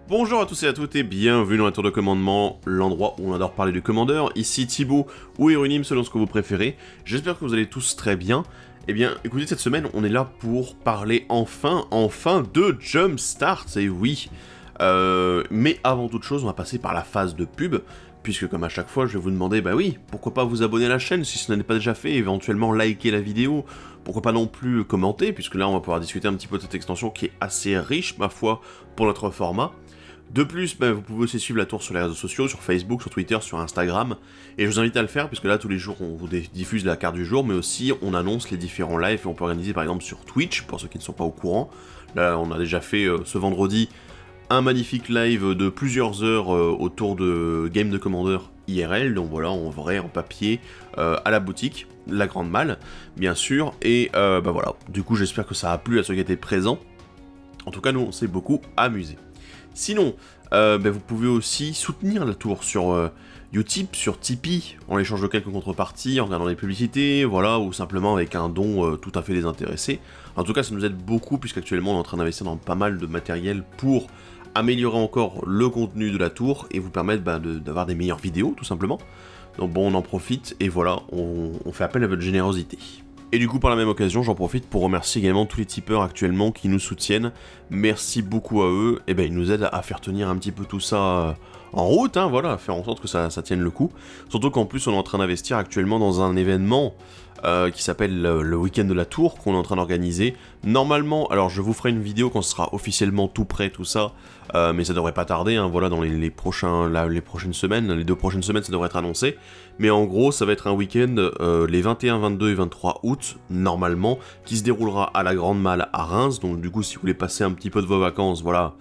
Bonjour à tous et à toutes et bienvenue dans la tour de commandement, l'endroit où on adore parler du commandeur, ici Thibaut ou Erunim selon ce que vous préférez. J'espère que vous allez tous très bien. Eh bien, écoutez, cette semaine, on est là pour parler enfin de Jumpstart, et oui. Mais avant toute chose, on va passer par la phase de pub, puisque comme à chaque fois, je vais vous demander, bah oui, pourquoi pas vous abonner à la chaîne si ce n'est pas déjà fait, éventuellement liker la vidéo, pourquoi pas non plus commenter, puisque là, on va pouvoir discuter un petit peu de cette extension qui est assez riche, ma foi, pour notre format. De plus, vous pouvez aussi suivre la tour sur les réseaux sociaux, sur Facebook, sur Twitter, sur Instagram, et je vous invite à le faire, puisque là, tous les jours, on vous diffuse la carte du jour, mais aussi, on annonce les différents lives, et on peut organiser, par exemple, sur Twitch, pour ceux qui ne sont pas au courant. Là, on a déjà fait, ce vendredi, un magnifique live de plusieurs heures autour de Game de Commander IRL, donc voilà, en vrai, en papier, à la boutique, la Grande Malle, bien sûr, et voilà, du coup, j'espère que ça a plu à ceux qui étaient présents. En tout cas, nous, on s'est beaucoup amusés. Sinon, vous pouvez aussi soutenir la tour sur Utip, sur Tipeee, en échange de quelques contreparties, en regardant les publicités, voilà, ou simplement avec un don tout à fait désintéressé. En tout cas, ça nous aide beaucoup, puisqu'actuellement on est en train d'investir dans pas mal de matériel pour améliorer encore le contenu de la tour, et vous permettre d'avoir des meilleures vidéos, tout simplement. Donc bon, on en profite, et voilà, on fait appel à votre générosité. Et du coup, par la même occasion, j'en profite pour remercier également tous les tipeurs actuellement qui nous soutiennent. Merci beaucoup à eux, et ils nous aident à faire tenir un petit peu tout ça en route, hein, voilà, à faire en sorte que ça tienne le coup. Surtout qu'en plus, on est en train d'investir actuellement dans un événement qui s'appelle le Week-end de la Tour, qu'on est en train d'organiser. Normalement, alors je vous ferai une vidéo quand ce sera officiellement tout prêt, tout ça, mais ça devrait pas tarder, hein, voilà, dans les prochaines semaines, les 2 prochaines semaines, ça devrait être annoncé. Mais en gros, ça va être un week-end les 21, 22 et 23 août, normalement, qui se déroulera à la Grande Malle à Reims. Donc du coup, si vous voulez passer un petit peu de vos vacances, voilà,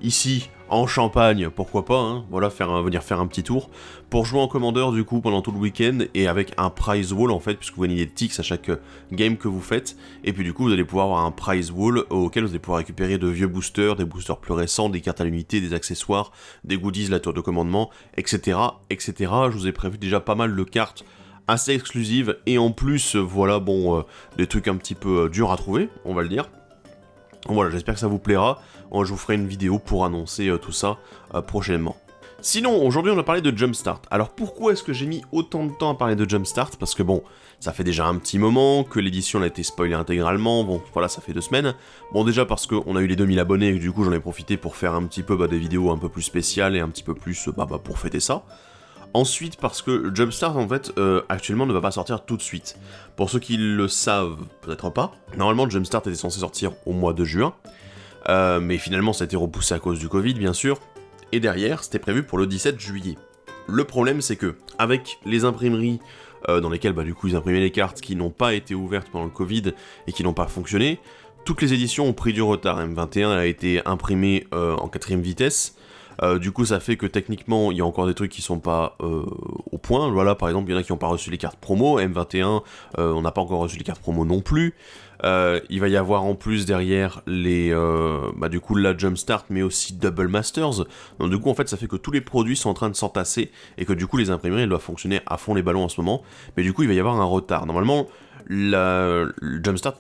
ici, en Champagne, pourquoi pas, hein, voilà, venir faire un petit tour, pour jouer en commandeur du coup pendant tout le week-end, et avec un prize wall en fait, puisque vous gagnez des ticks à chaque game que vous faites, et puis du coup vous allez pouvoir avoir un prize wall auquel vous allez pouvoir récupérer de vieux boosters, des boosters plus récents, des cartes à l'unité, des accessoires, des goodies, la tour de commandement, etc., etc. Je vous ai prévu déjà pas mal de cartes assez exclusives, et en plus, voilà, bon, des trucs un petit peu durs à trouver, on va le dire. Donc voilà, j'espère que ça vous plaira. Je vous ferai une vidéo pour annoncer tout ça prochainement. Sinon, aujourd'hui on va parler de Jumpstart. Alors pourquoi est-ce que j'ai mis autant de temps à parler de Jumpstart? Parce que bon, ça fait déjà un petit moment que l'édition a été spoilée intégralement, bon voilà, ça fait 2 semaines. Bon déjà parce qu'on a eu les 2000 abonnés et que du coup j'en ai profité pour faire un petit peu des vidéos un peu plus spéciales et un petit peu plus pour fêter ça. Ensuite, parce que Jumpstart, en fait, actuellement ne va pas sortir tout de suite. Pour ceux qui le savent, peut-être pas, normalement Jumpstart était censé sortir au mois de juin, mais finalement ça a été repoussé à cause du Covid, bien sûr, et derrière, c'était prévu pour le 17 juillet. Le problème, c'est que, avec les imprimeries dans lesquelles, du coup, ils imprimaient les cartes qui n'ont pas été ouvertes pendant le Covid et qui n'ont pas fonctionné, toutes les éditions ont pris du retard. M21 a été imprimée en 4ème vitesse. Du coup, ça fait que techniquement, il y a encore des trucs qui sont pas au point. Voilà, par exemple, il y en a qui n'ont pas reçu les cartes promo. M21, on n'a pas encore reçu les cartes promo non plus. Il va y avoir en plus derrière les, du coup, la Jumpstart, mais aussi Double Masters. Donc du coup, en fait, ça fait que tous les produits sont en train de s'entasser et que du coup, les imprimeries, elles doivent fonctionner à fond les ballons en ce moment. Mais du coup, il va y avoir un retard. Normalement, la Jumpstart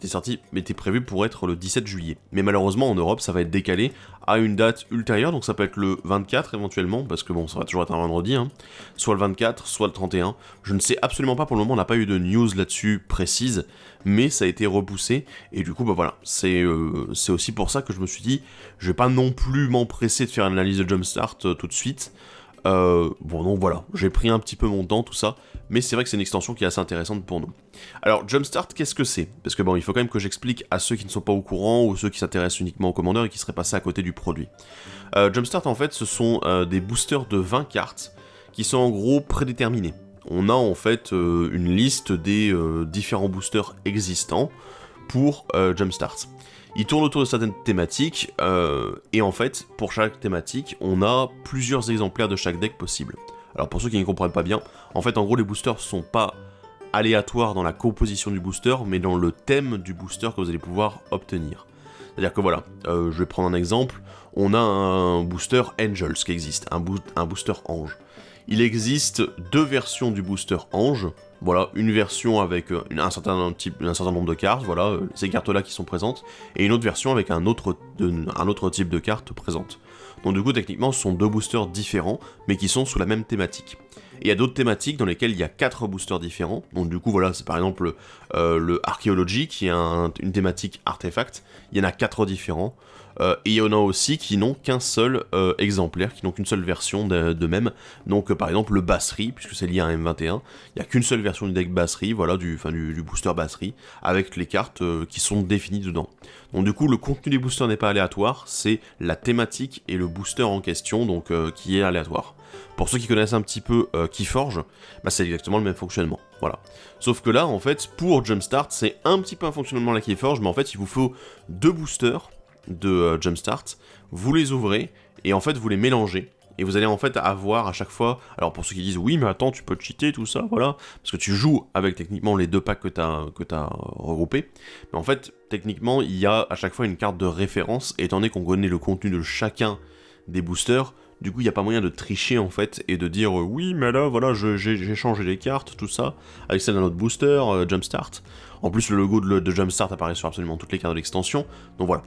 était prévu pour être le 17 juillet. Mais malheureusement, en Europe, ça va être décalé à une date ultérieure, donc ça peut être le 24 éventuellement, parce que bon, ça va toujours être un vendredi, hein. Soit le 24, soit le 31. Je ne sais absolument pas, pour le moment, on n'a pas eu de news là-dessus précise, mais ça a été repoussé, et du coup, voilà, c'est aussi pour ça que je me suis dit, je vais pas non plus m'empresser de faire une analyse de Jumpstart tout de suite. Donc voilà, j'ai pris un petit peu mon temps, tout ça, mais c'est vrai que c'est une extension qui est assez intéressante pour nous. Alors, Jumpstart, qu'est-ce que c'est? Parce que il faut quand même que j'explique à ceux qui ne sont pas au courant, ou ceux qui s'intéressent uniquement au commandeur et qui seraient passés à côté du produit. Jumpstart, en fait, ce sont des boosters de 20 cartes, qui sont en gros prédéterminés. On a en fait une liste des différents boosters existants pour Jumpstart. Il tourne autour de certaines thématiques, et en fait, pour chaque thématique, on a plusieurs exemplaires de chaque deck possible. Alors pour ceux qui ne comprennent pas bien, en fait, en gros, les boosters sont pas aléatoires dans la composition du booster, mais dans le thème du booster que vous allez pouvoir obtenir. C'est-à-dire que voilà, je vais prendre un exemple, on a un booster Angels qui existe, un booster Ange. Il existe 2 versions du booster Ange. Voilà, une version avec un certain nombre de cartes, voilà, ces cartes-là qui sont présentes, et une autre version avec un autre type de cartes présentes. Donc du coup, techniquement, ce sont 2 boosters différents, mais qui sont sous la même thématique. Et il y a d'autres thématiques dans lesquelles il y a 4 boosters différents. Donc du coup, voilà, c'est par exemple le Archaeology, qui est une thématique artefact. Il y en a 4 différents. Et il y en a aussi qui n'ont qu'un seul exemplaire, qui n'ont qu'une seule version de même. Donc par exemple le Basri, puisque c'est lié à un M21, il n'y a qu'une seule version du deck Basri, voilà, du booster Basri, avec les cartes qui sont définies dedans. Donc du coup, le contenu des boosters n'est pas aléatoire, c'est la thématique et le booster en question, donc qui est aléatoire. Pour ceux qui connaissent un petit peu Keyforge, bah, c'est exactement le même fonctionnement, voilà. Sauf que là, en fait, pour Jumpstart, c'est un petit peu un fonctionnement à la Keyforge, mais en fait, il vous faut 2 boosters de Jumpstart, vous les ouvrez, et en fait, vous les mélangez, et vous allez en fait avoir à chaque fois, alors pour ceux qui disent oui mais attends tu peux cheater tout ça, voilà, parce que tu joues avec techniquement les 2 packs que t'as regroupés, mais en fait techniquement il y a à chaque fois une carte de référence, et étant donné qu'on connaît le contenu de chacun des boosters, du coup il n'y a pas moyen de tricher en fait, et de dire oui mais là voilà j'ai changé les cartes, tout ça, avec celle d'un autre booster, Jumpstart. En plus le logo de Jumpstart apparaît sur absolument toutes les cartes de l'extension, donc voilà.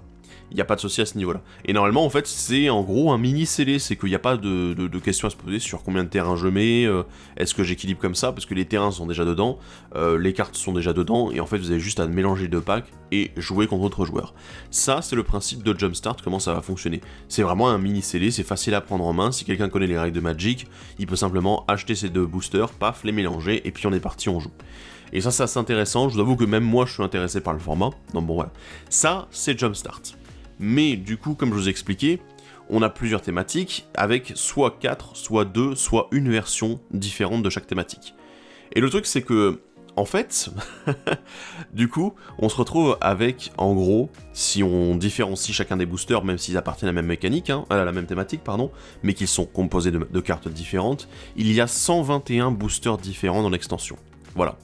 Il n'y a pas de souci à ce niveau-là. Et normalement, en fait, c'est en gros un mini scellé, c'est qu'il n'y a pas de questions à se poser sur combien de terrains je mets, est-ce que j'équilibre comme ça, parce que les terrains sont déjà dedans, les cartes sont déjà dedans, et en fait, vous avez juste à mélanger les 2 packs et jouer contre d'autres joueurs. Ça, c'est le principe de Jumpstart, comment ça va fonctionner. C'est vraiment un mini scellé, c'est facile à prendre en main, si quelqu'un connaît les règles de Magic, il peut simplement acheter ces 2 boosters, paf, les mélanger, et puis on est parti, on joue. Et ça, c'est assez intéressant, je vous avoue que même moi, je suis intéressé par le format, donc bon, voilà. Ça, c'est Jumpstart. Mais du coup, comme je vous ai expliqué, on a plusieurs thématiques avec soit 4, soit 2, soit une version différente de chaque thématique. Et le truc c'est que, en fait, du coup, on se retrouve avec, en gros, si on différencie chacun des boosters, même s'ils appartiennent à la même mécanique, à la même thématique, pardon, mais qu'ils sont composés de cartes différentes, il y a 121 boosters différents dans l'extension. Voilà.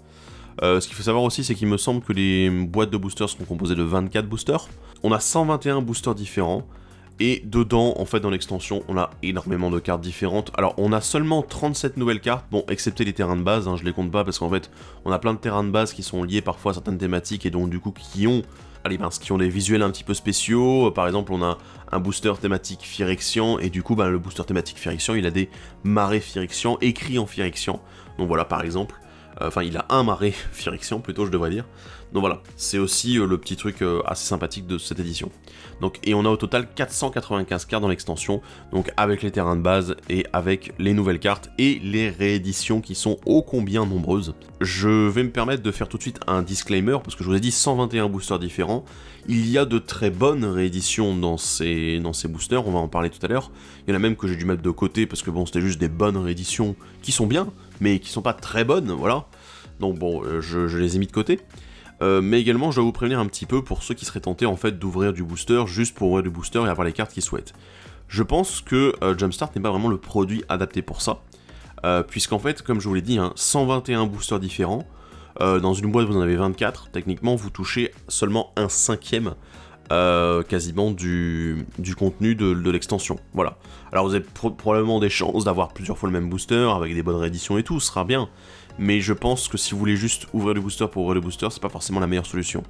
Ce qu'il faut savoir aussi, c'est qu'il me semble que les boîtes de boosters seront composées de 24 boosters. On a 121 boosters différents, et dedans, en fait, dans l'extension, on a énormément de cartes différentes. Alors, on a seulement 37 nouvelles cartes, bon, excepté les terrains de base, je les compte pas, parce qu'en fait, on a plein de terrains de base qui sont liés parfois à certaines thématiques, et donc, du coup, qui ont des visuels un petit peu spéciaux. Par exemple, on a un booster thématique Phyrexian, et du coup, le booster thématique Phyrexian, il a des marais Phyrexian, écrits en Phyrexian. Donc voilà, par exemple. Enfin, il a un marais Phyrexian, plutôt, je devrais dire. Donc voilà, c'est aussi le petit truc assez sympathique de cette édition. Donc, et on a au total 495 cartes dans l'extension, donc avec les terrains de base et avec les nouvelles cartes et les rééditions qui sont ô combien nombreuses. Je vais me permettre de faire tout de suite un disclaimer, parce que je vous ai dit 121 boosters différents. Il y a de très bonnes rééditions dans ces boosters, on va en parler tout à l'heure. Il y en a même que j'ai dû mettre de côté, parce que bon, c'était juste des bonnes rééditions qui sont bien, mais qui sont pas très bonnes, voilà. Donc bon, je les ai mis de côté. Mais également, je dois vous prévenir un petit peu pour ceux qui seraient tentés en fait d'ouvrir du booster juste pour ouvrir du booster et avoir les cartes qu'ils souhaitent. Je pense que Jumpstart n'est pas vraiment le produit adapté pour ça, puisqu'en fait, comme je vous l'ai dit, 121 boosters différents, dans une boîte vous en avez 24, techniquement vous touchez seulement un cinquième quasiment du contenu de l'extension, voilà. Alors vous avez probablement des chances d'avoir plusieurs fois le même booster, avec des bonnes rééditions et tout, ce sera bien, mais je pense que si vous voulez juste ouvrir le booster pour ouvrir le booster, c'est pas forcément la meilleure solution.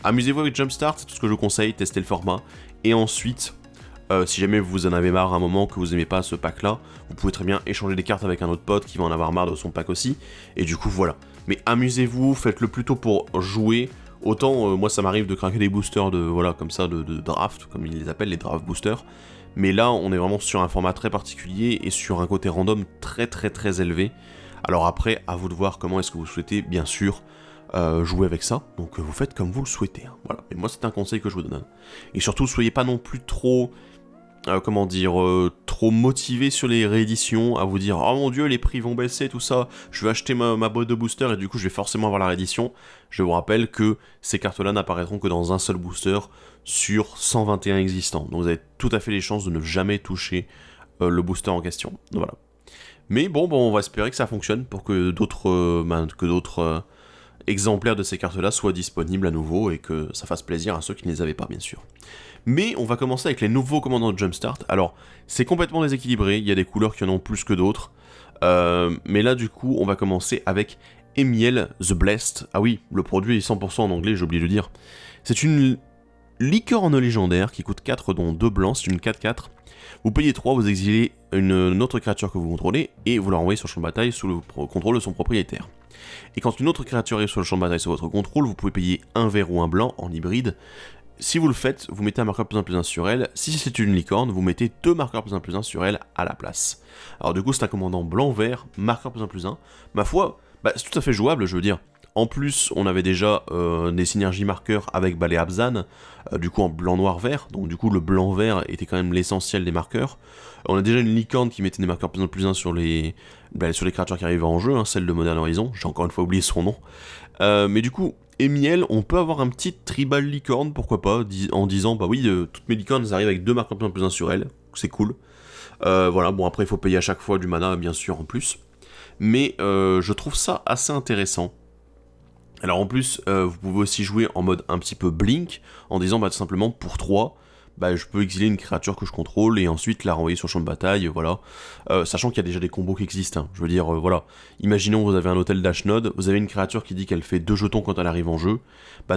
Amusez-vous avec Jumpstart, c'est tout ce que je vous conseille, testez le format, et ensuite, si jamais vous en avez marre à un moment, que vous aimez pas ce pack là, vous pouvez très bien échanger des cartes avec un autre pote qui va en avoir marre de son pack aussi, et du coup voilà. Mais amusez-vous, faites-le plutôt pour jouer. Autant, moi ça m'arrive de craquer des boosters comme ça, de draft, comme ils les appellent, les draft boosters. Mais là, on est vraiment sur un format très particulier et sur un côté random très très très élevé. Alors après, à vous de voir comment est-ce que vous souhaitez, bien sûr, jouer avec ça. Donc vous faites comme vous le souhaitez. Voilà. Et moi, c'est un conseil que je vous donne. Et surtout, soyez pas non plus trop... trop motivé sur les rééditions, à vous dire « Oh mon dieu, les prix vont baisser, tout ça, je vais acheter ma boîte de booster et du coup je vais forcément avoir la réédition ». Je vous rappelle que ces cartes-là n'apparaîtront que dans un seul booster sur 121 existants. Donc vous avez tout à fait les chances de ne jamais toucher le booster en question. Donc voilà. Mais bon, on va espérer que ça fonctionne pour que d'autres exemplaires de ces cartes-là soient disponibles à nouveau et que ça fasse plaisir à ceux qui ne les avaient pas, bien sûr. Mais on va commencer avec les nouveaux commandants de Jumpstart. Alors, c'est complètement déséquilibré, il y a des couleurs qui en ont plus que d'autres. Mais là, du coup, on va commencer avec Emiel the Blessed. Ah oui, le produit est 100% en anglais, j'ai oublié de le dire. C'est une licorne légendaire qui coûte 4 dont 2 blancs, c'est une 4-4. Vous payez 3, vous exilez une autre créature que vous contrôlez et vous la renvoyez sur le champ de bataille sous le contrôle de son propriétaire. Et quand une autre créature arrive sur le champ de bataille sous votre contrôle, vous pouvez payer un vert ou un blanc en hybride. Si vous le faites, vous mettez un marqueur +1/+1 sur elle. Si c'est une licorne, vous mettez 2 marqueurs +1/+1 sur elle à la place. Alors du coup, c'est un commandant blanc-vert, marqueur +1/+1. Ma foi, c'est tout à fait jouable, je veux dire. En plus, on avait déjà des synergies marqueurs avec Balai Abzan, du coup en blanc-noir-vert, donc du coup le blanc-vert était quand même l'essentiel des marqueurs. On a déjà une licorne qui mettait des marqueurs +1/+1 sur les créatures qui arrivaient en jeu, hein, celle de Modern Horizon, j'ai encore une fois oublié son nom. Mais du coup, Emiel, on peut avoir un petit tribal licorne, pourquoi pas, en disant, bah oui, toutes mes licornes arrivent avec 2 marqueurs +1/+1 sur elles, c'est cool. Voilà, bon après il faut payer à chaque fois du mana, bien sûr, en plus. Mais je trouve ça assez intéressant. Alors en plus, vous pouvez aussi jouer en mode un petit peu blink, en disant tout simplement pour 3, je peux exiler une créature que je contrôle et ensuite la renvoyer sur le champ de bataille, voilà. Sachant qu'il y a déjà des combos qui existent, hein. Je veux dire, voilà. Imaginons vous avez un hôtel d'Ashnod, vous avez une créature qui dit qu'elle fait 2 jetons quand elle arrive en jeu,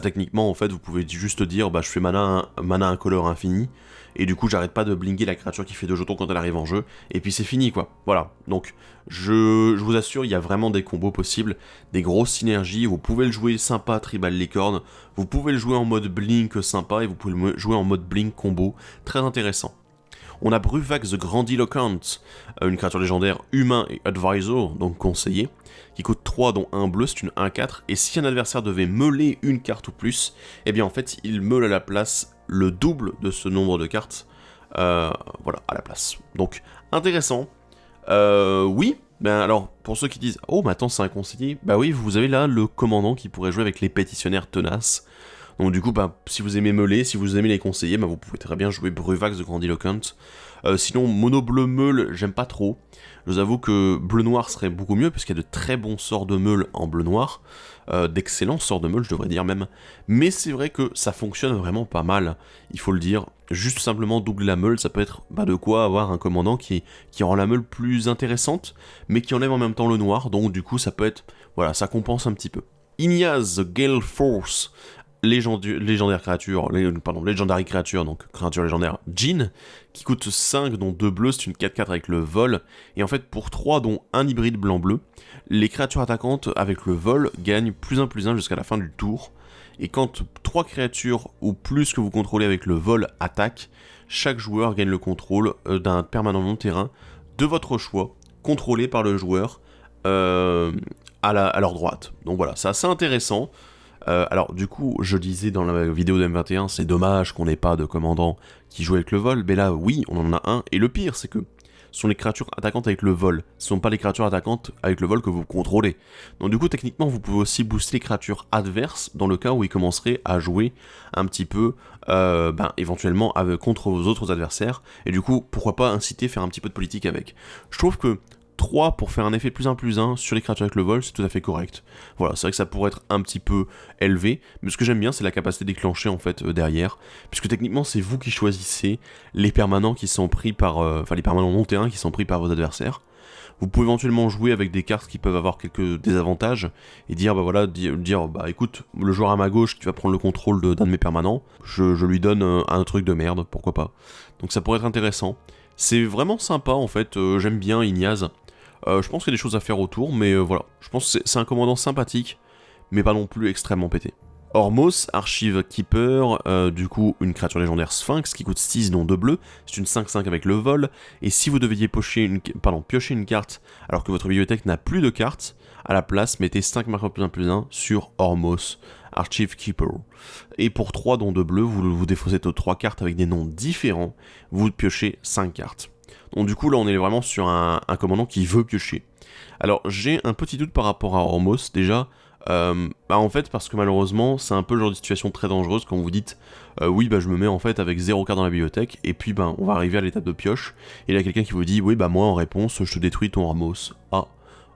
techniquement en fait vous pouvez juste dire je fais mana incolore infini, et du coup j'arrête pas de blinker la créature qui fait 2 jetons quand elle arrive en jeu, et puis c'est fini quoi, voilà. Donc je vous assure, il y a vraiment des combos possibles, des grosses synergies, vous pouvez le jouer sympa tribal licorne, vous pouvez le jouer en mode blink sympa, et vous pouvez le jouer en mode blink combo, très intéressant. On a Bruvax the Grandiloquent, une créature légendaire humain et advisor, donc conseiller, qui coûte 3 dont 1 bleu, c'est une 1-4, et si un adversaire devait meuler une carte ou plus, eh bien en fait il meule à la place le double de ce nombre de cartes, voilà, à la place. Donc intéressant. Oui, alors pour ceux qui disent « Oh, mais attends, c'est un conseiller », oui, vous avez là le commandant qui pourrait jouer avec les pétitionnaires tenaces. Donc du coup, si vous aimez meuler, si vous aimez les conseillers, vous pouvez très bien jouer Bruvax de Grandiloquent. Sinon, mono bleu meule, j'aime pas trop. Je vous avoue que bleu-noir serait beaucoup mieux, puisqu'il y a de très bons sorts de meule en bleu-noir. D'excellents sorts de meule, je devrais dire même. Mais c'est vrai que ça fonctionne vraiment pas mal, il faut le dire. Juste simplement doubler la meule, ça peut être de quoi avoir un commandant qui rend la meule plus intéressante, mais qui enlève en même temps le noir, donc du coup ça peut être... Voilà, ça compense un petit peu. Inyaz, the Gale Force, légendaire créature, Legendary créature, donc créature légendaire Djinn, qui coûte 5 dont 2 bleus, c'est une 4-4 avec le vol, et en fait pour 3 dont 1 hybride blanc-bleu, les créatures attaquantes avec le vol gagnent +1/+1 jusqu'à la fin du tour, et quand 3 créatures ou plus que vous contrôlez avec le vol attaquent, chaque joueur gagne le contrôle d'un permanent non-terrain de votre choix, contrôlé par le joueur à leur droite. Donc voilà, c'est assez intéressant. Alors du coup, je disais dans la vidéo de M21, c'est dommage qu'on n'ait pas de commandant qui joue avec le vol, mais là oui, on en a un, et le pire c'est que ce sont les créatures attaquantes avec le vol, ce ne sont pas les créatures attaquantes avec le vol que vous contrôlez. Donc du coup, techniquement, vous pouvez aussi booster les créatures adverses dans le cas où ils commenceraient à jouer un petit peu, éventuellement, contre vos autres adversaires, et du coup, pourquoi pas inciter, faire un petit peu de politique avec. Je trouve que 3 pour faire un effet +1/+1 sur les créatures avec le vol, c'est tout à fait correct. Voilà, c'est vrai que ça pourrait être un petit peu élevé, mais ce que j'aime bien, c'est la capacité déclenchée en fait derrière, puisque techniquement, c'est vous qui choisissez les permanents qui sont pris par, les permanents non-terrain qui sont pris par vos adversaires. Vous pouvez éventuellement jouer avec des cartes qui peuvent avoir quelques désavantages, et dire, écoute, le joueur à ma gauche qui va prendre le contrôle d'un de mes permanents, je lui donne un truc de merde, pourquoi pas. Donc ça pourrait être intéressant. C'est vraiment sympa en fait, j'aime bien Inyaz. Je pense qu'il y a des choses à faire autour, mais voilà. Je pense que c'est un commandant sympathique, mais pas non plus extrêmement pété. Ormos, Archive Keeper, du coup une créature légendaire Sphinx qui coûte 6 dont 2 bleus, c'est une 5-5 avec le vol, et si vous deviez piocher une carte alors que votre bibliothèque n'a plus de cartes, à la place mettez 5 marqueurs +1/+1 sur Ormos, Archive Keeper. Et pour 3 dont 2 bleus, vous défaussez aux 3 cartes avec des noms différents, vous piochez 5 cartes. Donc du coup là on est vraiment sur un commandant qui veut piocher. Alors j'ai un petit doute par rapport à Ormos déjà, en fait parce que malheureusement c'est un peu le genre de situation très dangereuse quand vous dites oui je me mets en fait avec 0 carte dans la bibliothèque et puis on va arriver à l'étape de pioche et il y a quelqu'un qui vous dit oui moi en réponse je te détruis ton Ormos. Ah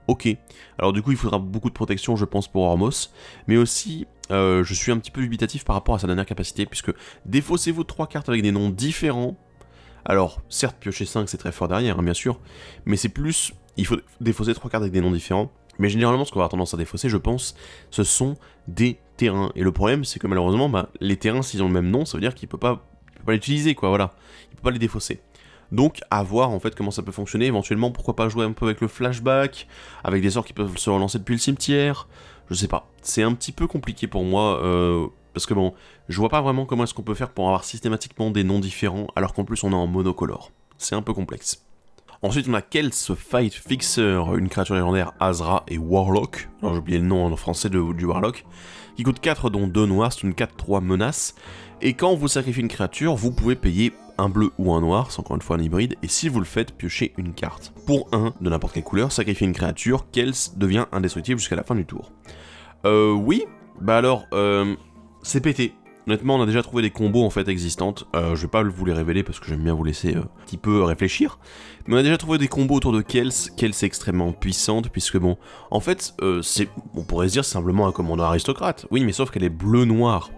ok, alors du coup il faudra beaucoup de protection je pense pour Ormos, mais aussi je suis un petit peu dubitatif par rapport à sa dernière capacité puisque défaussez-vous 3 cartes avec des noms différents. Alors, certes, piocher 5, c'est très fort derrière, bien sûr, mais c'est plus... Il faut défausser 3 cartes avec des noms différents, mais généralement, ce qu'on va avoir tendance à défausser, je pense, ce sont des terrain. Et le problème, c'est que malheureusement, les terrains, s'ils ont le même nom, ça veut dire qu'il peut pas l'utiliser, quoi, voilà. Il peut pas les défausser. Donc, à voir en fait comment ça peut fonctionner. Éventuellement, pourquoi pas jouer un peu avec le flashback, avec des sorts qui peuvent se relancer depuis le cimetière. Je sais pas. C'est un petit peu compliqué pour moi, parce que bon, je vois pas vraiment comment est-ce qu'on peut faire pour avoir systématiquement des noms différents, alors qu'en plus on est en monocolore. C'est un peu complexe. Ensuite, on a Kels Fight Fixer, une créature légendaire Azra et Warlock. Alors j'ai oublié le nom en français du Warlock. Qui coûte 4 dont 2 noirs, c'est une 4-3 menace. Et quand vous sacrifiez une créature, vous pouvez payer un bleu ou un noir, c'est encore une fois un hybride, et si vous le faites, piochez une carte. Pour un de n'importe quelle couleur, sacrifiez une créature, Kels devient indestructible jusqu'à la fin du tour. Oui, bah alors, c'est pété. Honnêtement, on a déjà trouvé des combos en fait existantes. Je vais pas vous les révéler parce que j'aime bien vous laisser un petit peu réfléchir. Mais on a déjà trouvé des combos autour de Kels. Kels est extrêmement puissante puisque bon, en fait, on pourrait se dire c'est simplement un commandant aristocrate. Oui, mais sauf qu'elle est bleu-noir.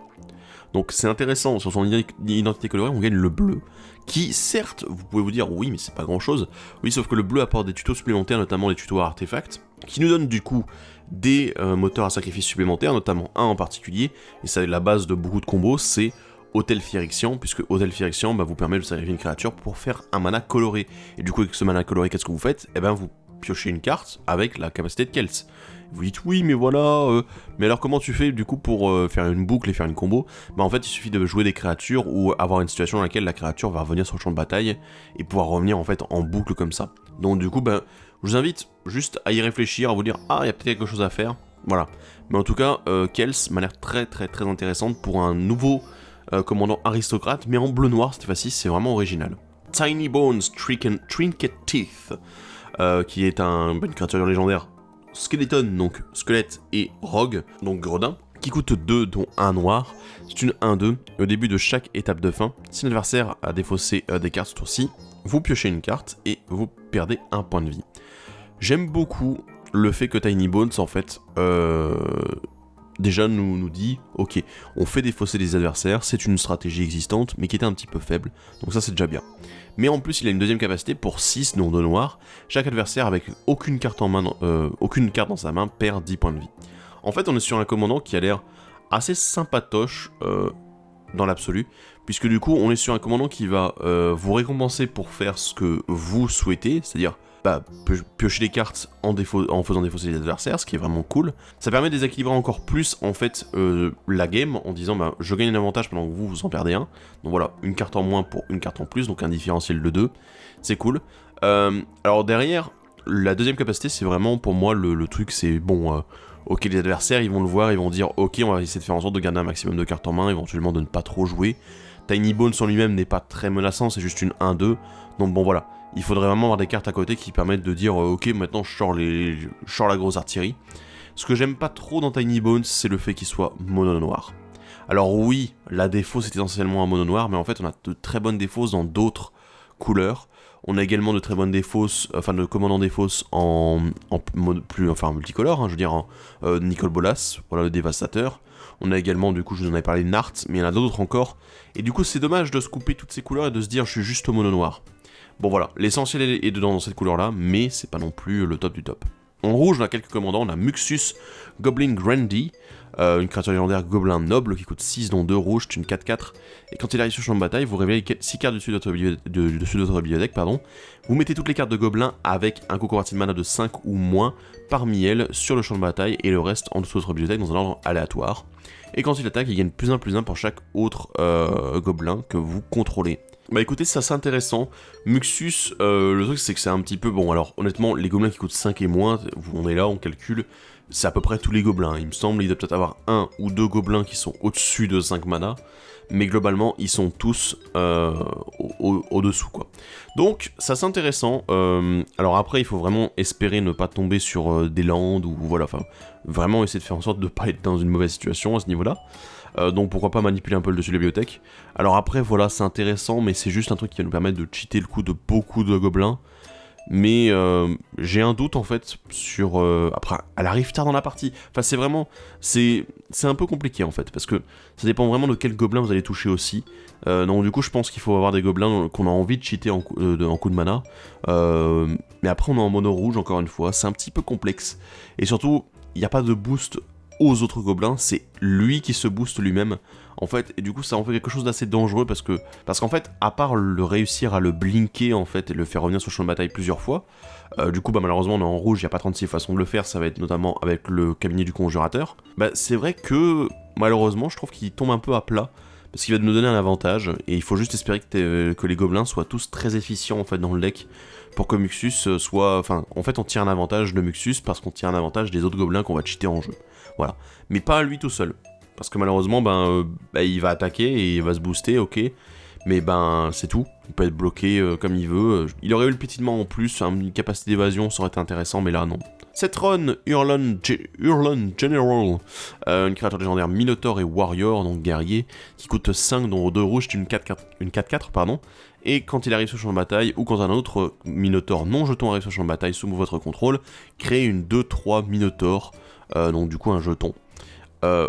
Donc c'est intéressant, sur son identité colorée, on gagne le bleu. Qui, certes, vous pouvez vous dire, oui, mais c'est pas grand-chose. Oui, sauf que le bleu apporte des tutos supplémentaires, notamment les tutos à artefacts, qui nous donnent du coup des moteurs à sacrifice supplémentaires, notamment un en particulier, et c'est la base de beaucoup de combos, c'est Hôtel Phyrexian, puisque Hôtel Phyrexian vous permet de sacrifier une créature pour faire un mana coloré. Et du coup, avec ce mana coloré, qu'est-ce que vous faites ? Eh ben, vous piochez une carte avec la capacité de Kels. Vous dites oui, mais voilà, mais alors comment tu fais du coup pour faire une boucle et faire une combo ? Bah en fait, il suffit de jouer des créatures ou avoir une situation dans laquelle la créature va revenir sur le champ de bataille et pouvoir revenir en fait en boucle comme ça. Donc du coup, je vous invite juste à y réfléchir, à vous dire ah, il y a peut-être quelque chose à faire. Voilà. Mais en tout cas, Kels m'a l'air très très très intéressante pour un nouveau commandant aristocrate, mais en bleu-noir cette fois-ci, c'est vraiment original. Tiny Bones Trinket Teeth, qui est une créature légendaire Skeleton, donc squelette et rogue, donc gredin, qui coûte 2 dont 1 noir. C'est une 1-2. Au début de chaque étape de fin, si l'adversaire a défaussé des cartes ce tour-ci, vous piochez une carte et vous perdez un point de vie. J'aime beaucoup le fait que Tiny Bones, en fait, déjà nous dit, ok, on fait défausser des adversaires, c'est une stratégie existante, mais qui était un petit peu faible, donc ça c'est déjà bien. Mais en plus, il a une deuxième capacité pour 6 dont 2 noirs. Chaque adversaire avec aucune carte dans sa main perd 10 points de vie. En fait, on est sur un commandant qui a l'air assez sympatoche dans l'absolu, puisque du coup, on est sur un commandant qui va vous récompenser pour faire ce que vous souhaitez, c'est-à-dire piocher des cartes en faisant défausser les adversaires, ce qui est vraiment cool. Ça permet de déséquilibrer encore plus en fait la game en disant je gagne un avantage pendant que vous en perdez un. Donc voilà, une carte en moins pour une carte en plus, donc un différentiel de 2. C'est cool. Alors derrière, la deuxième capacité, c'est vraiment pour moi le truc, c'est bon, ok, les adversaires ils vont le voir, ils vont dire ok, on va essayer de faire en sorte de garder un maximum de cartes en main, éventuellement de ne pas trop jouer. Tiny Bones en lui-même n'est pas très menaçant, c'est juste une 1-2, donc bon voilà. Il faudrait vraiment avoir des cartes à côté qui permettent de dire ok, maintenant je sors la grosse artillerie. Ce que j'aime pas trop dans Tiny Bones, c'est le fait qu'il soit mono noir. Alors oui, la défausse est essentiellement un mono noir, mais en fait on a de très bonnes défausses dans d'autres couleurs. On a également de très bonnes défausses, de commandants défausses en multicolore, je veux dire en Nicol Bolas, voilà le dévastateur. On a également, du coup, je vous en avais parlé, Nart, mais il y en a d'autres encore. Et du coup, c'est dommage de se couper toutes ces couleurs et de se dire je suis juste au mono noir. Bon voilà, l'essentiel est dedans dans cette couleur-là, mais c'est pas non plus le top du top. En rouge, on a quelques commandants, on a Muxus Goblin Grandy, une créature légendaire gobelin noble qui coûte 6 dont 2 rouges, c'est une 4-4. Et quand il arrive sur le champ de bataille, vous révélez 6 cartes dessus de votre bibliothèque, Vous mettez toutes les cartes de gobelin avec un coût converti de mana de 5 ou moins parmi elles sur le champ de bataille et le reste en dessous de votre bibliothèque dans un ordre aléatoire. Et quand il attaque, il gagne +1/+1 pour chaque autre gobelin que vous contrôlez. Bah écoutez, c'est assez intéressant. Muxus, le truc c'est que c'est un petit peu... Bon alors, honnêtement, les gobelins qui coûtent 5 et moins, on est là, on calcule, c'est à peu près tous les gobelins. Il me semble, il doit peut-être avoir 1 ou 2 gobelins qui sont au-dessus de 5 mana, mais globalement, ils sont tous au-dessous, quoi. Donc, ça c'est intéressant. Alors après, il faut vraiment espérer ne pas tomber sur des landes, ou voilà, enfin, vraiment essayer de faire en sorte de ne pas être dans une mauvaise situation à ce niveau-là. Donc pourquoi pas manipuler un peu le dessus de la bibliothèque. Alors après voilà, c'est intéressant, mais c'est juste un truc qui va nous permettre de cheater le coup de beaucoup de gobelins. Mais j'ai un doute en fait sur... Après, elle arrive tard dans la partie. Enfin c'est vraiment... C'est un peu compliqué en fait, parce que ça dépend vraiment de quel gobelin vous allez toucher aussi. Donc du coup je pense qu'il faut avoir des gobelins qu'on a envie de cheater en coup de mana. Mais après on est en mono rouge encore une fois, c'est un petit peu complexe. Et surtout, il n'y a pas de boost aux autres gobelins, c'est lui qui se booste lui-même, en fait, et du coup ça en fait quelque chose d'assez dangereux, parce qu'en fait, à part le réussir à le blinker, en fait, et le faire revenir sur le champ de bataille plusieurs fois, du coup, bah malheureusement, on est en rouge, il n'y a pas 36 façons de le faire, ça va être notamment avec le cabinet du conjurateur, bah c'est vrai que, malheureusement, je trouve qu'il tombe un peu à plat, parce qu'il va nous donner un avantage, et il faut juste espérer que les gobelins soient tous très efficients, en fait, dans le deck, pour que Muxus soit... Enfin, en fait, on tire un avantage de Muxus parce qu'on tire un avantage des autres gobelins qu'on va cheater en jeu. Voilà. Mais pas à lui tout seul. Parce que malheureusement, il va attaquer et il va se booster, ok. Mais c'est tout. Il peut être bloqué comme il veut. Il aurait eu le pétillement en plus, une capacité d'évasion, ça aurait été intéressant, mais là, non. Cette run, Hurlon General, une créature légendaire Minotaur et Warrior, donc guerrier, qui coûte 5, dont 2 rouges, c'est une 4-4, pardon. Et quand il arrive sur le champ de bataille, ou quand un autre Minotaur non jeton arrive sur le champ de bataille sous votre contrôle, créez une 2-3 Minotaur, donc du coup un jeton.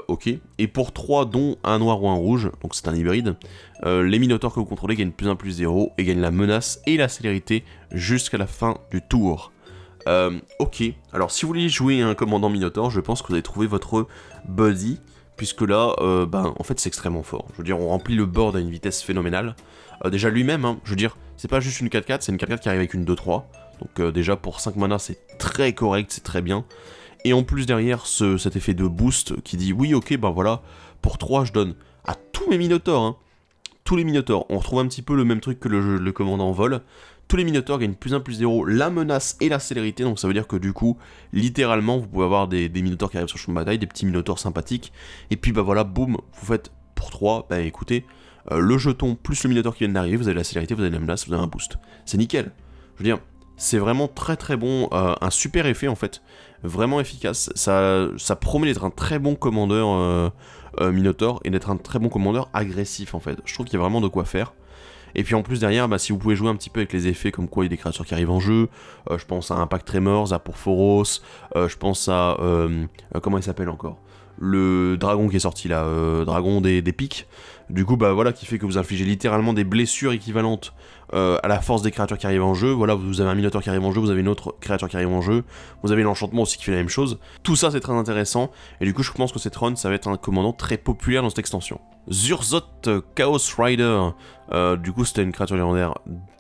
Ok, et pour 3 dont un noir ou un rouge, donc c'est un hybride, les Minotaurs que vous contrôlez gagnent +1/+0 et gagnent la menace et la célérité jusqu'à la fin du tour. Ok, alors si vous voulez jouer un commandant Minotaur, je pense que vous allez trouver votre buddy, puisque là, en fait c'est extrêmement fort. Je veux dire, on remplit le board à une vitesse phénoménale. Déjà lui-même, hein, je veux dire, c'est pas juste une 4-4, c'est une 4-4 qui arrive avec une 2-3. Donc déjà pour 5 mana c'est très correct, c'est très bien. Et en plus derrière cet effet de boost qui dit oui ok voilà, pour 3 je donne à tous mes Minotaurs, hein, tous les Minotaurs, on retrouve un petit peu le même truc que le commandant vol. Tous les Minotaurs gagnent +1/+0, la menace et la célérité, donc ça veut dire que du coup, littéralement, vous pouvez avoir des Minotaurs qui arrivent sur le champ de bataille, des petits Minotaurs sympathiques, et puis voilà, boum, vous faites pour 3, écoutez, le jeton plus le Minotaur qui vient d'arriver, vous avez la célérité, vous avez la menace, vous avez un boost. C'est nickel. Je veux dire, c'est vraiment très très bon, un super effet en fait, vraiment efficace, ça promet d'être un très bon commandeur Minotaur, et d'être un très bon commandeur agressif en fait. Je trouve qu'il y a vraiment de quoi faire. Et puis en plus derrière, si vous pouvez jouer un petit peu avec les effets comme quoi il y a des créatures qui arrivent en jeu, je pense à Impact Tremors, à Porphoros, je pense à... comment il s'appelle encore ? Le dragon qui est sorti là, dragon des pics, du coup voilà, qui fait que vous infligez littéralement des blessures équivalentes à la force des créatures qui arrivent en jeu. Voilà, vous avez un Minotaur qui arrive en jeu, vous avez une autre créature qui arrive en jeu, vous avez l'enchantement aussi qui fait la même chose. Tout ça c'est très intéressant, et du coup je pense que cette run ça va être un commandant très populaire dans cette extension. Zurzot Chaos Rider, du coup c'était une créature légendaire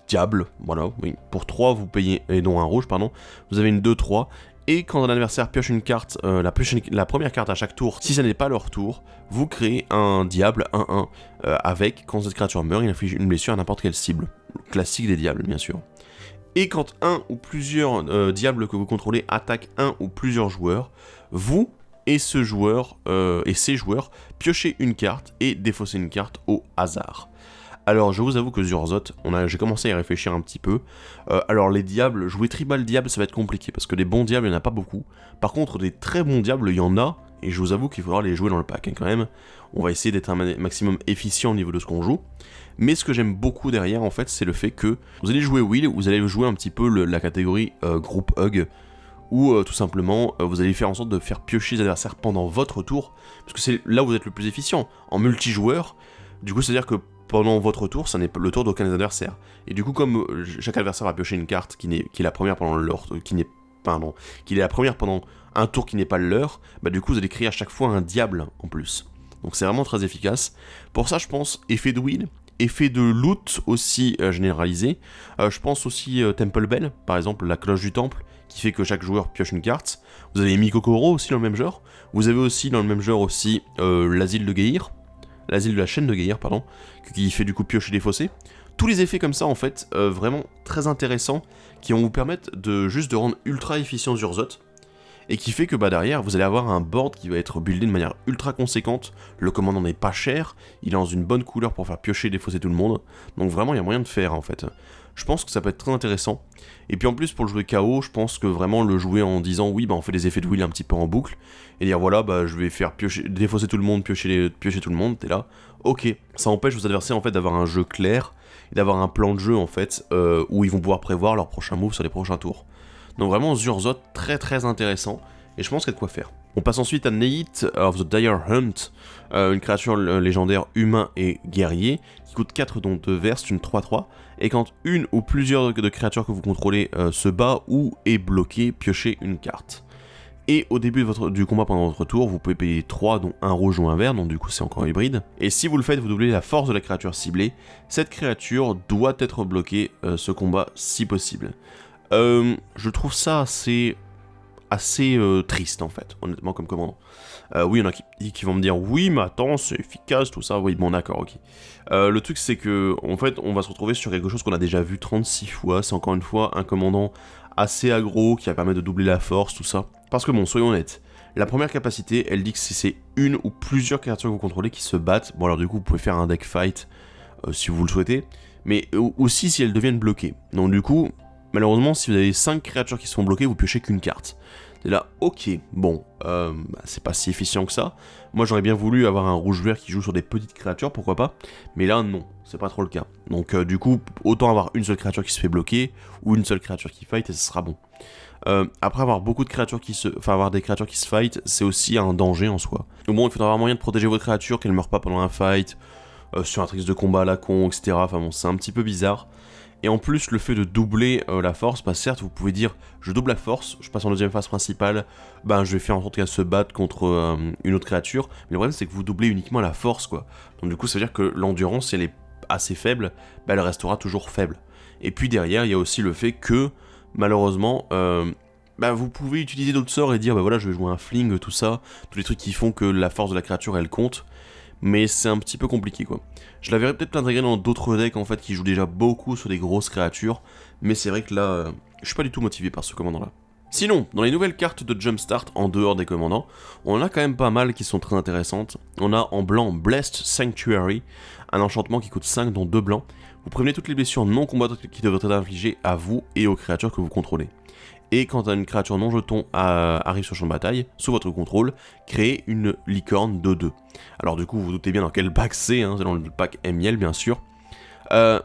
diable, voilà, oui. Pour 3 vous payez, et non un rouge pardon, vous avez une 2-3, et quand un adversaire pioche une carte, la première carte à chaque tour, si ça n'est pas leur tour, vous créez un diable 1-1, avec, quand cette créature meurt, il inflige une blessure à n'importe quelle cible. Classique des diables bien sûr. Et quand un ou plusieurs diables que vous contrôlez attaquent un ou plusieurs joueurs, vous et ces joueurs piochez une carte et défaussez une carte au hasard. Alors je vous avoue que Zurzot, j'ai commencé à y réfléchir un petit peu. Alors les diables, jouer tribal diable ça va être compliqué, parce que des bons diables il n'y en a pas beaucoup. Par contre des très bons diables il y en a, et je vous avoue qu'il faudra les jouer dans le pack quand même. On va essayer d'être un maximum efficient au niveau de ce qu'on joue. Mais ce que j'aime beaucoup derrière en fait, c'est le fait que vous allez jouer Will, vous allez jouer un petit peu la catégorie groupe hug, ou tout simplement vous allez faire en sorte de faire piocher les adversaires pendant votre tour, parce que c'est là où vous êtes le plus efficient. En multijoueur, du coup c'est à dire que pendant votre tour, ça n'est pas le tour d'aucun des adversaires. Et du coup, comme chaque adversaire va piocher une carte qui est la première pendant la première pendant un tour qui n'est pas le leur, du coup vous allez créer à chaque fois un diable en plus. Donc c'est vraiment très efficace. Pour ça, je pense effet de wheel, effet de loot aussi généralisé. Je pense aussi Temple Bell, par exemple la cloche du temple, qui fait que chaque joueur pioche une carte. Vous avez Mikokoro aussi dans le même genre. Vous avez aussi dans le même genre aussi l'asile de Geir. L'asile de la chaîne de Geir, pardon, qui fait du coup piocher des fossés. Tous les effets comme ça, en fait, vraiment très intéressants, qui vont vous permettre de rendre ultra efficient Zurzot, et qui fait que derrière, vous allez avoir un board qui va être buildé de manière ultra conséquente. Le commandant n'est pas cher, il est dans une bonne couleur pour faire piocher des fossés tout le monde, donc vraiment il y a moyen de faire en fait. Je pense que ça peut être très intéressant. Et puis en plus pour le jouer KO, je pense que vraiment le jouer en disant oui on fait des effets de wheel un petit peu en boucle, et dire voilà je vais faire défausser tout le monde, piocher tout le monde, t'es là, ok. Ça empêche vos adversaires en fait d'avoir un jeu clair, et d'avoir un plan de jeu en fait, où ils vont pouvoir prévoir leur prochain move sur les prochains tours. Donc vraiment Zurzot très très intéressant, et je pense qu'il y a de quoi faire. On passe ensuite à Nate of the Dire Hunt, une créature légendaire humain et guerrier, qui coûte 4 dont 2 verts, c'est une 3-3, et quand une ou plusieurs de créatures que vous contrôlez se bat ou est bloquée, piochez une carte. Et au début du combat pendant votre tour, vous pouvez payer 3, dont un rouge ou un vert, donc du coup c'est encore hybride. Et si vous le faites, vous doublez la force de la créature ciblée. Cette créature doit être bloquée ce combat si possible. Je trouve ça assez triste en fait, honnêtement comme commandant. Oui, il y en a qui vont me dire oui, mais attends, c'est efficace, tout ça. Oui, bon, d'accord, ok. Le truc, c'est que en fait, on va se retrouver sur quelque chose qu'on a déjà vu 36 fois. C'est encore une fois un commandant assez aggro qui va permettre de doubler la force, tout ça. Parce que bon, soyons honnêtes. La première capacité, elle dit que si c'est une ou plusieurs créatures que vous contrôlez qui se battent, bon alors du coup, vous pouvez faire un deck fight si vous le souhaitez, mais aussi si elles deviennent bloquées. Donc du coup, malheureusement, si vous avez 5 créatures qui sont bloquées, vous piochez qu'une carte. Et là, ok, bon, c'est pas si efficient que ça. Moi, j'aurais bien voulu avoir un rouge-vert qui joue sur des petites créatures, pourquoi pas. Mais là, non, c'est pas trop le cas. Donc, du coup, autant avoir une seule créature qui se fait bloquer, ou une seule créature qui fight, et ce sera bon. Après, avoir beaucoup de créatures avoir des créatures qui se fight, c'est aussi un danger en soi. Donc bon, il faudra avoir moyen de protéger votre créature, qu'elle ne meure pas pendant un fight, sur un tricks de combat à la con, etc. Enfin bon, c'est un petit peu bizarre. Et en plus, le fait de doubler la force, bah certes, vous pouvez dire, je double la force, je passe en deuxième phase principale, bah je vais faire en sorte qu'elle se batte contre une autre créature, mais le problème c'est que vous doublez uniquement la force, quoi. Donc du coup, ça veut dire que l'endurance, si elle est assez faible, bah elle restera toujours faible. Et puis derrière, il y a aussi le fait que, malheureusement, bah vous pouvez utiliser d'autres sorts et dire, bah voilà, je vais jouer un fling, tout ça, tous les trucs qui font que la force de la créature, elle compte, mais c'est un petit peu compliqué quoi. Je la verrais peut-être l'intégrer dans d'autres decks en fait qui jouent déjà beaucoup sur des grosses créatures, mais c'est vrai que là, je suis pas du tout motivé par ce commandant là. Sinon, dans les nouvelles cartes de Jumpstart en dehors des commandants, on en a quand même pas mal qui sont très intéressantes. On a en blanc Blessed Sanctuary, un enchantement qui coûte 5 dont 2 blancs. Vous prévenez toutes les blessures non combattantes qui devraient être infligées à vous et aux créatures que vous contrôlez. Et quand une créature non jeton arrive sur le champ de bataille, sous votre contrôle, créez une licorne de 2. Alors du coup, vous vous doutez bien dans quel pack c'est, hein, c'est dans le pack Miel bien sûr.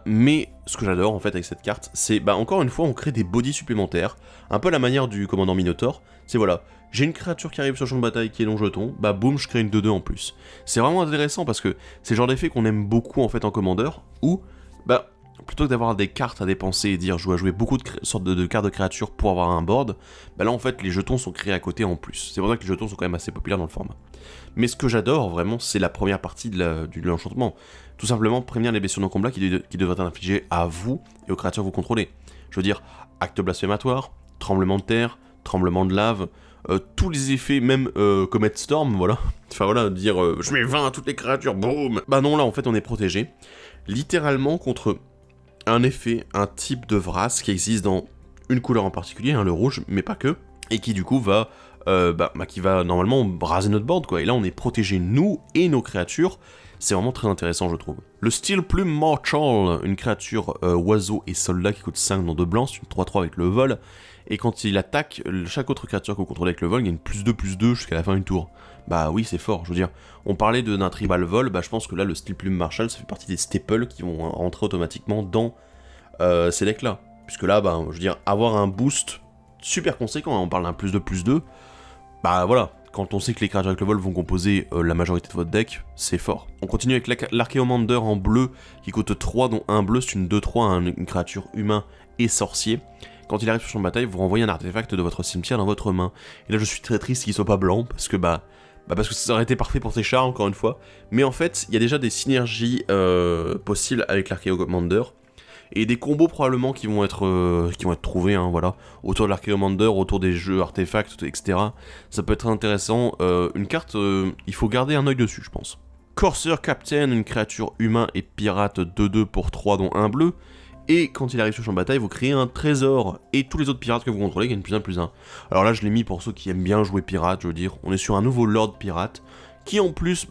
Mais ce que j'adore en fait avec cette carte, c'est bah encore une fois on crée des bodies supplémentaires, un peu à la manière du commandant Minotaur. C'est voilà, j'ai une créature qui arrive sur le champ de bataille qui est non jeton, bah boum, je crée une 2-2 en plus. C'est vraiment intéressant parce que c'est le genre d'effet qu'on aime beaucoup en fait en commandeur, où bah plutôt que d'avoir des cartes à dépenser et dire je dois jouer beaucoup de sortes de cartes de créatures pour avoir un board, bah là en fait les jetons sont créés à côté en plus. C'est pour ça que les jetons sont quand même assez populaires dans le format. Mais ce que j'adore vraiment, c'est la première partie de l'enchantement. Tout simplement prévenir les blessures non combat qui devraient être infligées à vous et aux créatures que vous contrôlez. Je veux dire, acte blasphématoire, tremblement de terre, tremblement de lave, tous les effets, même Comet Storm, voilà. Enfin voilà, dire je mets 20 à toutes les créatures, boum. Bah non, là en fait on est protégé, littéralement contre un effet, un type de Vrasse qui existe dans une couleur en particulier, hein, le rouge, mais pas que, et qui du coup va, qui va normalement raser notre board, quoi. Et là on est protégé, nous et nos créatures, c'est vraiment très intéressant je trouve. Le Steel Plume Marshal, une créature oiseau et soldat qui coûte 5 dans 2 blancs, c'est une 3-3 avec le vol, et quand il attaque, chaque autre créature que vous contrôlez avec le vol gagne +2/+2 jusqu'à la fin du tour. Bah oui, c'est fort, je veux dire, on parlait d'un tribal vol, bah je pense que là, le Steel Plume Marshal, ça fait partie des staples qui vont rentrer automatiquement dans ces decks-là. Puisque là, bah, je veux dire, avoir un boost super conséquent, hein, on parle d'un +2/+2, bah voilà, quand on sait que les créatures avec le vol vont composer la majorité de votre deck, c'est fort. On continue avec l'Archéomander en bleu, qui coûte 3, dont un bleu, c'est une 2-3, hein, une créature humain et sorcier. Quand il arrive sur le champ de bataille, vous renvoyez un artefact de votre cimetière dans votre main. Et là, je suis très triste qu'il soit pas blanc, parce que parce que ça aurait été parfait pour tes chars, encore une fois. Mais en fait, il y a déjà des synergies possibles avec l'Archéomander. Et des combos probablement qui vont être trouvés, hein, voilà, autour de l'Archéomander, autour des jeux artefacts, etc. Ça peut être intéressant. Une carte, il faut garder un œil dessus, je pense. Corsair Captain, une créature humain et pirate 2-2 pour 3, dont un bleu. Et quand il arrive sur le champ de bataille, vous créez un trésor, et tous les autres pirates que vous contrôlez gagnent +1/+1. Alors là, je l'ai mis pour ceux qui aiment bien jouer pirate, je veux dire, on est sur un nouveau Lord Pirate, qui en plus,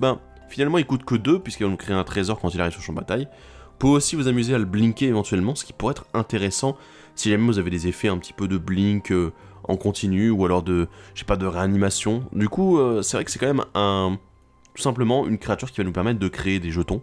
finalement il coûte que 2, puisqu'il va nous créer un trésor quand il arrive sur le champ de bataille. Vous pouvez aussi vous amuser à le blinker éventuellement, ce qui pourrait être intéressant si jamais vous avez des effets un petit peu de blink en continu, ou alors de réanimation. Du coup, c'est vrai que c'est quand même tout simplement une créature qui va nous permettre de créer des jetons.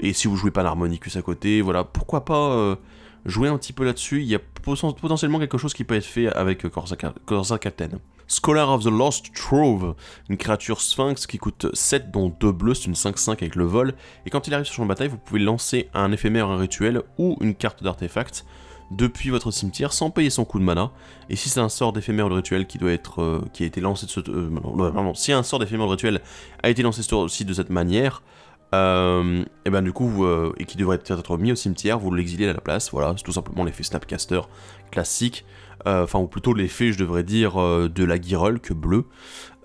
Et si vous jouez pas l'Harmonicus à côté, voilà, pourquoi pas jouer un petit peu là-dessus. Il y a potentiellement quelque chose qui peut être fait avec Corsair Captain. Scholar of the Lost Trove, une créature sphinx qui coûte 7 dont 2 bleus, c'est une 5-5 avec le vol, et quand il arrive sur le champ de bataille, vous pouvez lancer un éphémère, un rituel, ou une carte d'artefact depuis votre cimetière sans payer son coup de mana. Et si c'est un sort d'éphémère de rituel qui doit être qui a été lancé de ce non, si un sort d'éphémère de rituel a été lancé aussi de cette manière, et ben du coup et qui devrait être mis au cimetière, vous l'exilez à la place. Voilà, c'est tout simplement l'effet Snapcaster classique, enfin ou plutôt l'effet, je devrais dire, de la Girolk bleue.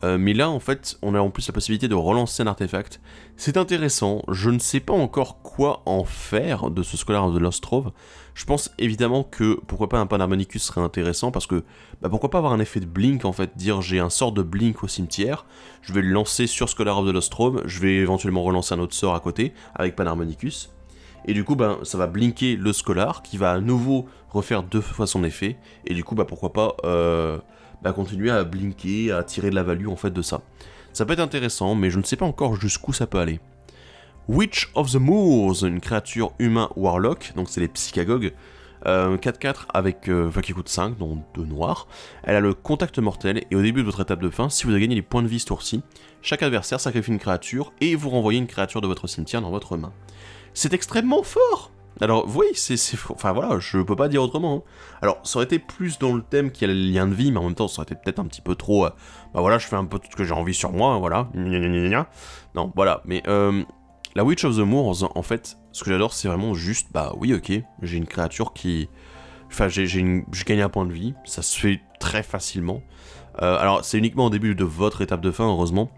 Mais là, en fait, on a en plus la possibilité de relancer un artefact. C'est intéressant, je ne sais pas encore quoi en faire de ce Scholar of the Lost Trove. Je pense évidemment que, pourquoi pas un Panharmonicus serait intéressant, parce que, pourquoi pas avoir un effet de blink, en fait, dire j'ai un sort de blink au cimetière, je vais le lancer sur Scholar of the Lost Trove, je vais éventuellement relancer un autre sort à côté, avec Panharmonicus, et du coup, ça va blinker le Scholar, qui va à nouveau refaire 2 fois son effet, et du coup, pourquoi pas... continuer à blinker, à tirer de la value en fait de ça. Ça peut être intéressant, mais je ne sais pas encore jusqu'où ça peut aller. Witch of the Moors, une créature humain warlock, donc c'est les psychagogues, 4-4 avec, qui coûte 5, donc 2 noirs. Elle a le contact mortel, et au début de votre étape de fin, si vous avez gagné les points de vie ce tour-ci, chaque adversaire sacrifie une créature, et vous renvoyez une créature de votre cimetière dans votre main. C'est extrêmement fort! Alors, oui, enfin voilà, je peux pas dire autrement. Hein. Alors, ça aurait été plus dans le thème qu'il y a le lien de vie, mais en même temps, ça aurait été peut-être un petit peu trop... voilà, je fais un peu tout ce que j'ai envie sur moi, voilà. Non, voilà, mais la Witch of the Moors, en fait, ce que j'adore, c'est vraiment juste, oui, ok, j'ai une créature qui... Enfin, j'ai gagné un point de vie, ça se fait très facilement. Alors, c'est uniquement au début de votre étape de fin, heureusement.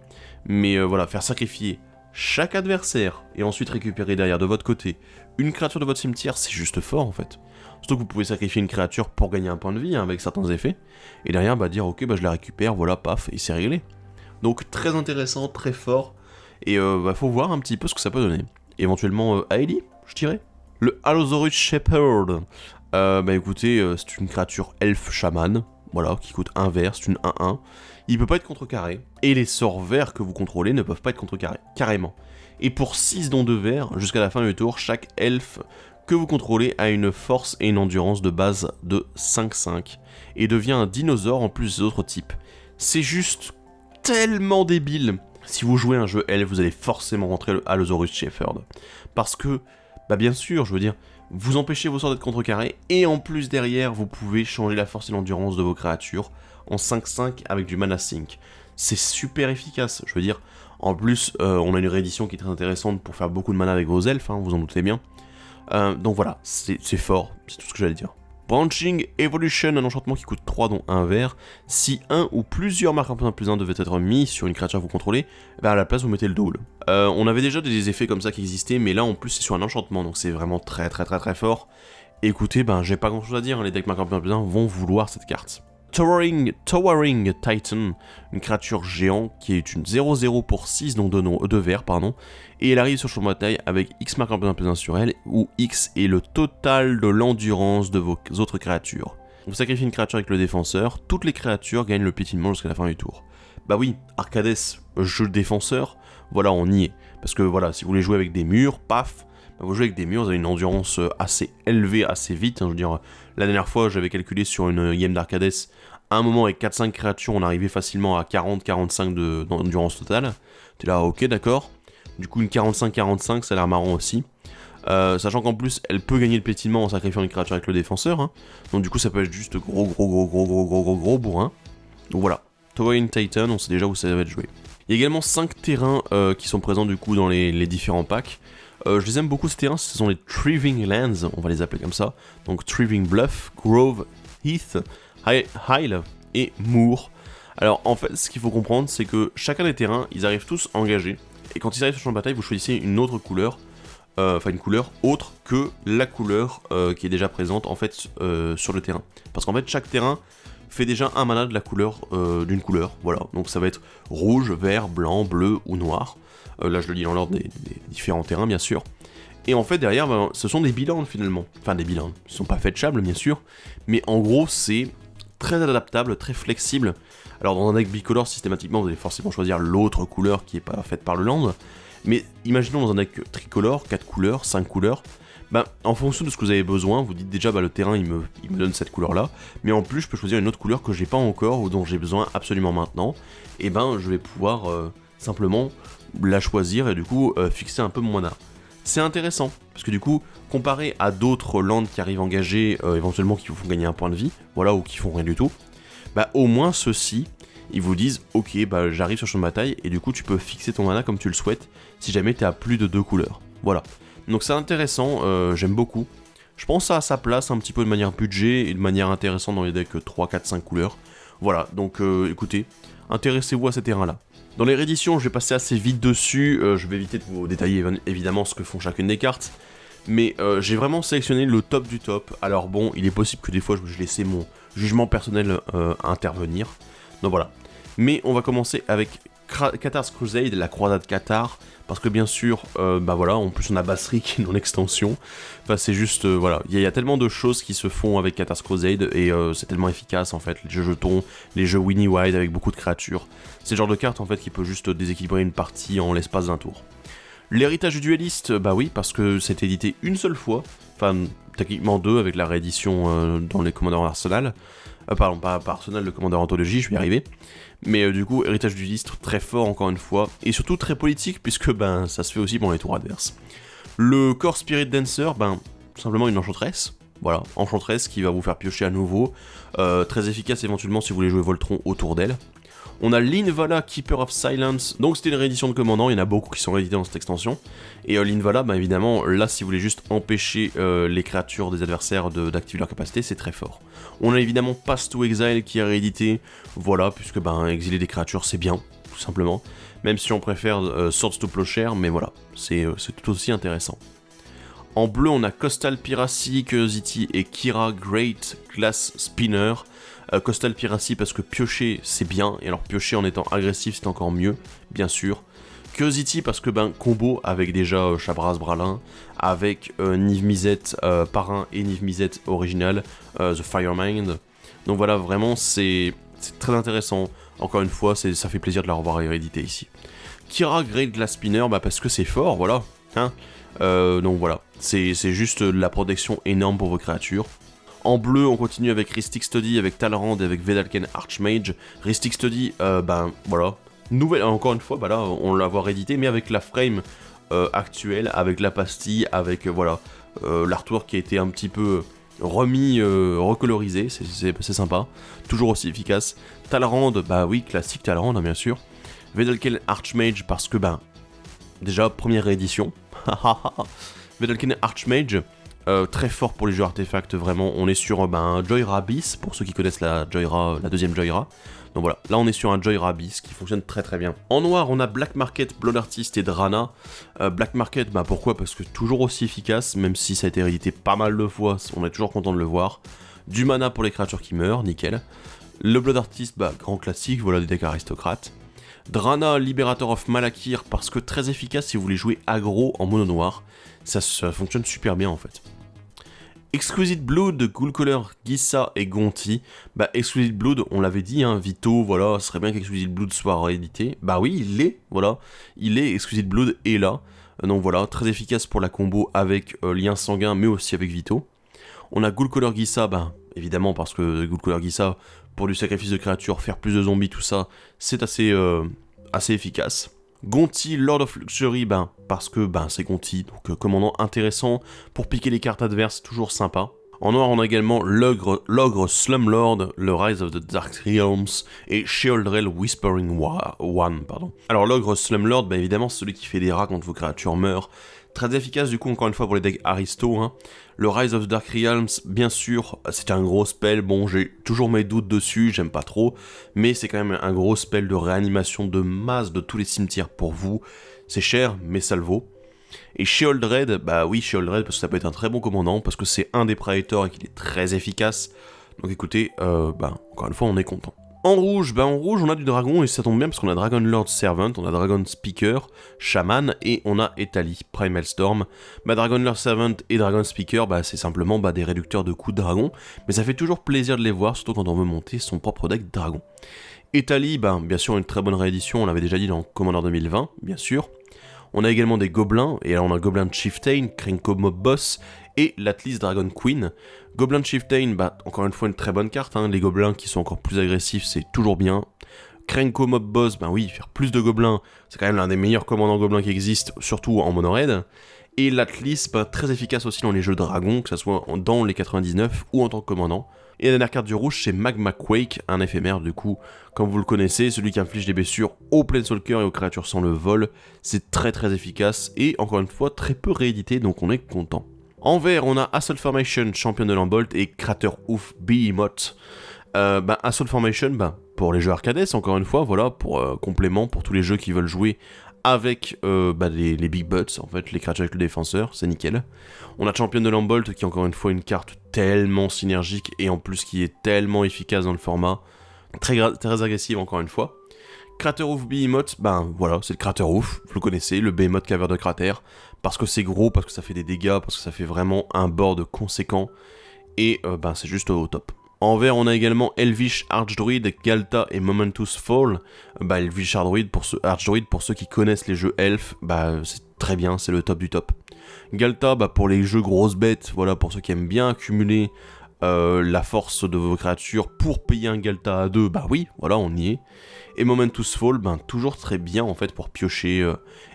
Mais voilà, faire sacrifier chaque adversaire, et ensuite récupérer derrière de votre côté une créature de votre cimetière, c'est juste fort en fait. Surtout que vous pouvez sacrifier une créature pour gagner un point de vie, hein, avec certains effets, et derrière dire ok, je la récupère, voilà, paf, et c'est réglé. Donc très intéressant, très fort, et faut voir un petit peu ce que ça peut donner. Éventuellement Aelie, je dirais. Le Allosaurus Shepherd, écoutez, c'est une créature elfe chaman, voilà, qui coûte 1 vert, c'est une 1-1. Il peut pas être contrecarré, et les sorts verts que vous contrôlez ne peuvent pas être contrecarrés, carrément. Et pour 6 dons de vert, jusqu'à la fin du tour, chaque elfe que vous contrôlez a une force et une endurance de base de 5-5, et devient un dinosaure en plus des autres types. C'est juste tellement débile. Si vous jouez un jeu elfe, vous allez forcément rentrer le Allosaurus Shepherd. Parce que, bien sûr, je veux dire, vous empêchez vos sorts d'être contrecarrés, et en plus derrière, vous pouvez changer la force et l'endurance de vos créatures en 5-5 avec du mana sync. C'est super efficace, je veux dire. En plus, on a une réédition qui est très intéressante pour faire beaucoup de mana avec vos elfes, hein, vous en doutez bien. Donc voilà, c'est fort, c'est tout ce que j'allais dire. Branching Evolution, un enchantement qui coûte 3 dont 1 vert. Si un ou plusieurs marques +1/+1 devaient être mis sur une créature que vous contrôlez, à la place vous mettez le double. On avait déjà des effets comme ça qui existaient, mais là en plus c'est sur un enchantement, donc c'est vraiment très fort. Et écoutez, j'ai pas grand chose à dire, hein, les decks marques +1/+1 vont vouloir cette carte. Towering Titan, une créature géante qui est une 0/0 pour 6, donc 2 verts, et elle arrive sur le champ de bataille avec X marque +1/+1 sur elle, où X est le total de l'endurance de vos autres créatures. Vous sacrifiez une créature avec le défenseur, toutes les créatures gagnent le pétillement jusqu'à la fin du tour. Oui, Arcades, jeu défenseur, voilà, on y est. Parce que voilà, si vous voulez jouer avec des murs, paf, vous jouez avec des murs, vous avez une endurance assez élevée, assez vite. Hein, je veux dire, la dernière fois, j'avais calculé sur une game d'Arcades, à un moment avec 4-5 créatures, on arrivait facilement à 40-45 d'endurance totale. T'es là, ok, d'accord. Du coup, une 45-45, ça a l'air marrant aussi. Sachant qu'en plus, elle peut gagner le pétillement en sacrifiant une créature avec le défenseur. Hein. Donc du coup, ça peut être juste gros bourrin. Donc voilà, Towering Titan, on sait déjà où ça va être joué. Il y a également 5 terrains qui sont présents du coup dans les différents packs. Je les aime beaucoup ces terrains, ce sont les Thriving Lands, on va les appeler comme ça. Donc Thriving Bluff, Grove, Heath, Hyle et Moor. Alors en fait, ce qu'il faut comprendre, c'est que chacun des terrains, ils arrivent tous engagés. Et quand ils arrivent sur le champ de bataille, vous choisissez une autre couleur, une couleur autre que la couleur qui est déjà présente en fait sur le terrain. Parce qu'en fait, chaque terrain fait déjà un mana de la couleur d'une couleur, voilà. Donc ça va être rouge, vert, blanc, bleu ou noir. Là je le dis dans l'ordre des différents terrains bien sûr. Et en fait derrière, ce sont des bilans finalement. Enfin des bilans, ils sont pas fetchables bien sûr. Mais en gros c'est très adaptable, très flexible. Alors dans un deck bicolore systématiquement vous allez forcément choisir l'autre couleur qui est pas faite par le land. Mais imaginons dans un deck tricolore, 4 couleurs, 5 couleurs. En fonction de ce que vous avez besoin, vous dites déjà le terrain il me donne cette couleur là, mais en plus je peux choisir une autre couleur que j'ai pas encore ou dont j'ai besoin absolument maintenant, et je vais pouvoir simplement la choisir et du coup fixer un peu mon mana. c'est intéressant, parce que du coup, comparé à d'autres lands qui arrivent engagés, éventuellement qui vous font gagner un point de vie, voilà, ou qui font rien du tout, bah au moins ceux-ci, ils vous disent, ok, bah j'arrive sur le champ de bataille, et du coup tu peux fixer ton mana comme tu le souhaites, si jamais t'es à plus de 2 couleurs, voilà. Donc c'est intéressant, j'aime beaucoup. Je pense ça à sa place un petit peu de manière budget, et de manière intéressante dans les decks 3, 4, 5 couleurs. Voilà, donc écoutez, intéressez-vous à ces terrains-là. Dans les rééditions, je vais passer assez vite dessus, je vais éviter de vous détailler évidemment ce que font chacune des cartes, mais j'ai vraiment sélectionné le top du top. Alors bon, il est possible que des fois je laisse mon jugement personnel intervenir, donc voilà. Mais on va commencer avec Cathars Crusade, la croisade Cathar, parce que bien sûr, bah voilà, en plus on a Basri qui est non extension, enfin c'est juste, voilà, il y a tellement de choses qui se font avec Cathars Crusade, et c'est tellement efficace en fait, les jeux jetons, les jeux Winnie Wide avec beaucoup de créatures, c'est le genre de carte en fait qui peut juste déséquilibrer une partie en l'espace d'un tour. L'héritage du dueliste, bah oui, parce que c'est édité une seule fois, enfin techniquement deux avec la réédition dans les commandeurs Arsenal, pardon, pas Arsenal, le commandeur Anthologie, je vais y arriver, mais du coup, héritage du dueliste, très fort encore une fois, et surtout très politique, puisque ben ça se fait aussi pendant les tours adverses. Le Core Spirit Dancer, ben simplement une enchantresse, voilà, enchantresse qui va vous faire piocher à nouveau, très efficace éventuellement si vous voulez jouer Voltron autour d'elle. On a Linvala, Keeper of Silence, donc c'était une réédition de commandant, il y en a beaucoup qui sont réédités dans cette extension. Et Linvala, bah évidemment, là si vous voulez juste empêcher les créatures des adversaires d'activer leur capacité, c'est très fort. On a évidemment Pass to Exile qui est réédité, voilà, puisque ben exiler des créatures c'est bien, tout simplement. Même si on préfère Swords to Plowshare, mais voilà, c'est tout aussi intéressant. En bleu, on a Coastal Piracy, Curiosity et Kira Great Glass Spinner. Coastal Piracy parce que piocher c'est bien, et alors piocher en étant agressif c'est encore mieux, bien sûr. Curiosity parce que ben combo avec déjà Chabras Bralin, avec Niv Mizzet Parrain et Niv Mizzet original, The Firemind. Donc voilà, vraiment c'est très intéressant. Encore une fois, ça fait plaisir de la revoir hérédité ici. Kira Great Glass Spinner, bah parce que c'est fort, voilà. Hein, donc voilà, c'est juste de la protection énorme pour vos créatures. En bleu, on continue avec Rhystic Study, avec Talrand et avec Vedalken Archmage. Rhystic Study, ben voilà. Nouvelle, encore une fois, bah là, on l'a voir édité, mais avec la frame actuelle, avec la pastille, avec voilà, l'artwork qui a été un petit peu remis, recolorisé, c'est sympa. Toujours aussi efficace. Talrand, bah oui, classique Talrand, hein, bien sûr. Vedalken Archmage, parce que, ben, déjà, première réédition. Vedalken Archmage. Très fort pour les jeux artefacts, vraiment. On est sur Jhoira Abyss, pour ceux qui connaissent la deuxième Jhoira. Donc voilà, là on est sur un Jhoira Abyss qui fonctionne très très bien. En noir, on a Black Market, Blood Artist et Drana. Black Market, bah pourquoi ? Parce que toujours aussi efficace, même si ça a été réédité pas mal de fois, on est toujours content de le voir. Du mana pour les créatures qui meurent, nickel. Le Blood Artist, bah grand classique, voilà des decks aristocrates. Drana, Liberator of Malakir, parce que très efficace si vous voulez jouer aggro en mono noir. Ça fonctionne super bien en fait. Exquisite Blood de Ghoulcaller, Gissa et Gonti. Bah Exquisite Blood, on l'avait dit, hein, Vito, voilà, ce serait bien qu'Exquisite Blood soit réédité. Bah oui, il l'est, voilà, il est, Exquisite Blood est là. Donc voilà, très efficace pour la combo avec Lien Sanguin, mais aussi avec Vito. On a Ghoulcaller Gissa, bah évidemment parce que Ghoulcaller Gissa, pour du sacrifice de créatures, faire plus de zombies, tout ça, c'est assez efficace. Gonti, Lord of Luxury, ben, parce que c'est Gonti, donc commandant intéressant pour piquer les cartes adverses, toujours sympa. En noir, on a également l'ogre Slumlord, le Rise of the Dark Realms et Sheoldrel Whispering One, pardon. Alors l'ogre Slumlord, ben évidemment, c'est celui qui fait des rats quand vos créatures meurent. Très efficace du coup, encore une fois, pour les decks Aristo. Hein. Le Rise of the Dark Realms, bien sûr, c'est un gros spell, bon, j'ai toujours mes doutes dessus, j'aime pas trop, mais c'est quand même un gros spell de réanimation de masse de tous les cimetières pour vous. C'est cher, mais ça le vaut. Et Sheoldred, bah oui, Sheoldred, parce que ça peut être un très bon commandant, parce que c'est un des Praetors et qu'il est très efficace. Donc écoutez, encore une fois, on est content. En rouge, on a du dragon, et ça tombe bien parce qu'on a Dragon Lord Servant, on a Dragon Speaker, Shaman, et on a Etali, Primal Storm. Dragon Lord Servant et Dragon Speaker, c'est simplement des réducteurs de coups de dragon, mais ça fait toujours plaisir de les voir, surtout quand on veut monter son propre deck dragon. Etali, bien sûr, une très bonne réédition, on l'avait déjà dit dans Commander 2020, bien sûr. On a également des gobelins, et là on a Goblin Chieftain, Krenko Mob Boss, et l'Atlas Dragon Queen. Goblin Chieftain, encore une fois une très bonne carte, hein. Les gobelins qui sont encore plus agressifs, c'est toujours bien. Krenko Mob Boss, ben oui, faire plus de gobelins, c'est quand même l'un des meilleurs commandants gobelins qui existent, surtout en mono-raid. Et l'Atlas, ben, très efficace aussi dans les jeux de dragon, que ce soit dans les 99 ou en tant que commandant. Et la dernière carte du rouge, c'est Magma Quake, un éphémère du coup, comme vous le connaissez, celui qui inflige des blessures aux Planeswalkers et aux créatures sans le vol. C'est très efficace et encore une fois très peu réédité, donc on est content. En vert, on a Assault Formation, champion de l'Ambolt, et Crater Ouf Behemoth. Assault Formation, pour les jeux arcades, encore une fois, voilà, pour complément, pour tous les jeux qui veulent jouer avec les Big Butts, en fait, les créatures avec le défenseur, c'est nickel. On a Champion de l'Ambolt, qui est encore une fois une carte tellement synergique, et en plus qui est tellement efficace dans le format, très agressive encore une fois. Crater Ouf Behemoth, voilà, c'est le Crater Ouf, vous le connaissez, le Behemoth caveur de cratère, parce que c'est gros, parce que ça fait des dégâts, parce que ça fait vraiment un board conséquent, et c'est juste au top. En vert, on a également Elvish Archdruid, Ghalta et Momentous Fall. Elvish Archdruid pour ceux qui connaissent les jeux Elf, c'est très bien, c'est le top du top. Ghalta, pour les jeux grosses bêtes, voilà, pour ceux qui aiment bien accumuler la force de vos créatures pour payer un Ghalta à 2, oui, voilà, on y est. Et Momentous Fall, toujours très bien en fait pour piocher,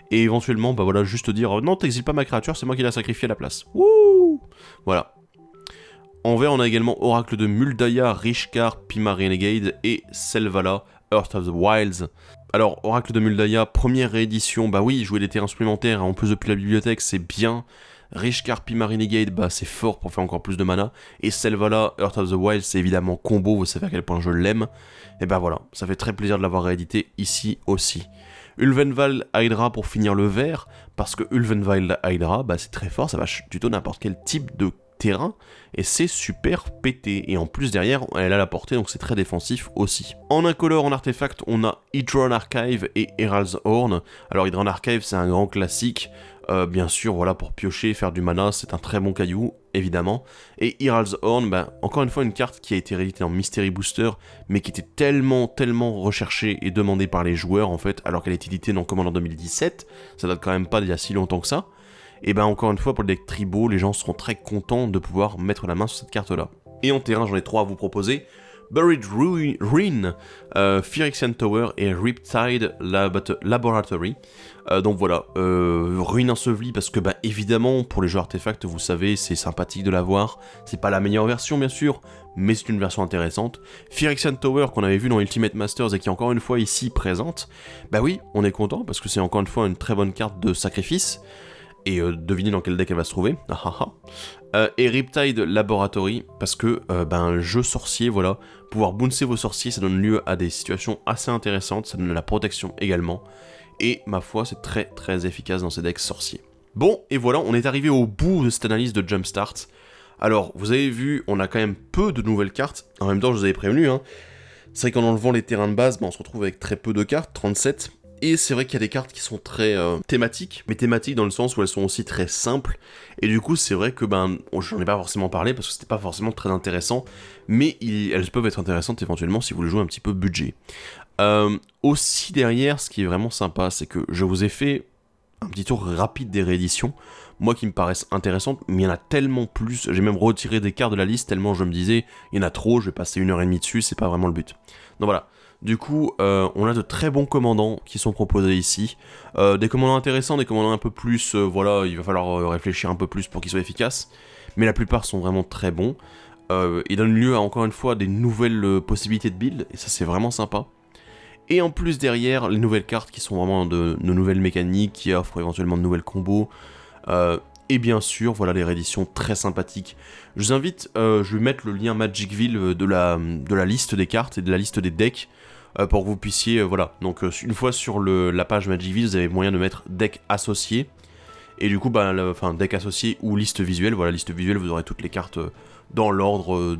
et éventuellement, voilà, juste dire non, t'exiles pas ma créature, c'est moi qui l'ai sacrifié à la place. Wouh! Voilà. En vert, on a également Oracle de Muldaya, Rishkar, Pima Renegade et Selvala, Earth of the Wilds. Alors, Oracle de Muldaya, première réédition, oui, jouer des terrains supplémentaires, en plus depuis la bibliothèque, c'est bien. Rishkar, Pima Renegade, c'est fort pour faire encore plus de mana. Et Selvala, Earth of the Wilds, c'est évidemment combo, vous savez à quel point je l'aime. Et voilà, ça fait très plaisir de l'avoir réédité ici aussi. Ulvenval Hydra pour finir le vert, parce que Ulvenval Hydra, c'est très fort, ça va tuto n'importe quel type de terrain, et c'est super pété, et en plus derrière elle a la portée, donc c'est très défensif aussi. En incolore, en artefact, on a Hydron Archive et Herald's Horn. Alors Hydron Archive, c'est un grand classique, bien sûr, voilà, pour piocher, faire du mana, c'est un très bon caillou, évidemment. Et Herald's Horn, encore une fois une carte qui a été rééditée en Mystery Booster, mais qui était tellement recherchée et demandée par les joueurs, en fait, alors qu'elle a été éditée dans Commander 2017, ça date quand même pas d'il y a si longtemps que ça. Et encore une fois, pour le deck tribaux, les gens seront très contents de pouvoir mettre la main sur cette carte-là. Et en terrain, j'en ai 3 à vous proposer. Buried Ruin, Phyrexian Tower et Riptide Laboratory. Donc voilà, Ruine ensevelie parce que évidemment, pour les jeux artefacts, vous savez, c'est sympathique de l'avoir. C'est pas la meilleure version, bien sûr, mais c'est une version intéressante. Phyrexian Tower, qu'on avait vu dans Ultimate Masters et qui est encore une fois ici présente, oui, on est content parce que c'est encore une fois une très bonne carte de sacrifice. Et devinez dans quel deck elle va se trouver. Et Riptide Laboratory, parce que un jeu sorcier, voilà, pouvoir bouncer vos sorciers, ça donne lieu à des situations assez intéressantes, ça donne de la protection également, et ma foi, c'est très efficace dans ces decks sorciers. Bon, et voilà, on est arrivé au bout de cette analyse de Jumpstart. Alors, vous avez vu, on a quand même peu de nouvelles cartes, en même temps, je vous avais prévenu, c'est vrai qu'en enlevant les terrains de base, on se retrouve avec très peu de cartes, 37, et c'est vrai qu'il y a des cartes qui sont très thématiques, mais thématiques dans le sens où elles sont aussi très simples, et du coup c'est vrai que j'en ai pas forcément parlé parce que c'était pas forcément très intéressant, mais elles peuvent être intéressantes éventuellement si vous voulez jouer un petit peu budget. Aussi derrière, ce qui est vraiment sympa, c'est que je vous ai fait un petit tour rapide des rééditions, moi qui me paraissent intéressantes, mais il y en a tellement plus, j'ai même retiré des cartes de la liste tellement je me disais, il y en a trop, je vais passer 1h30 dessus, c'est pas vraiment le but. Donc voilà. Du coup, on a de très bons commandants qui sont proposés ici. Des commandants intéressants, des commandants un peu plus... voilà, il va falloir réfléchir un peu plus pour qu'ils soient efficaces. Mais la plupart sont vraiment très bons. Ils donnent lieu à, encore une fois, des nouvelles possibilités de build. Et ça, c'est vraiment sympa. Et en plus, derrière, les nouvelles cartes qui sont vraiment de nouvelles mécaniques, qui offrent éventuellement de nouvelles combos. Et bien sûr, voilà, les rééditions très sympathiques. Je vous invite, je vais mettre le lien Magicville de la liste des cartes et de la liste des decks. Pour que vous puissiez, voilà, donc une fois sur la page Magicville, vous avez moyen de mettre deck associé, et du coup, deck associé ou liste visuelle, voilà, liste visuelle, vous aurez toutes les cartes dans l'ordre